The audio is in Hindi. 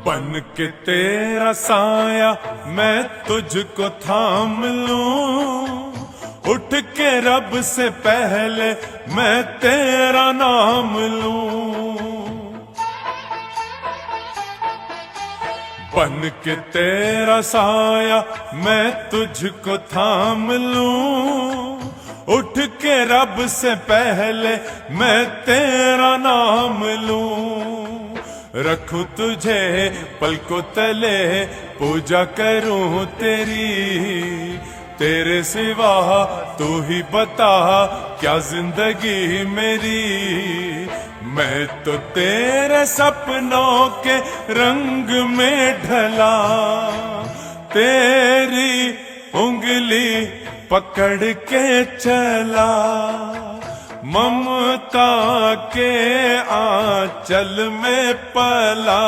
बन के तेरा साया मैं तुझको थाम लूं, उठ के रब से पहले मैं तेरा नाम लूं। बन के तेरा साया मैं तुझको थाम लूं, उठ के रब से पहले मैं तेरा नाम लूं। रखूं तुझे पलकों तले, पूजा करूं तेरी, तेरे सिवा तू ही बता क्या जिंदगी मेरी। मैं तो तेरे सपनों के रंग में ढला, तेरी उंगली पकड़ के चला, ममता के आंचल में पला।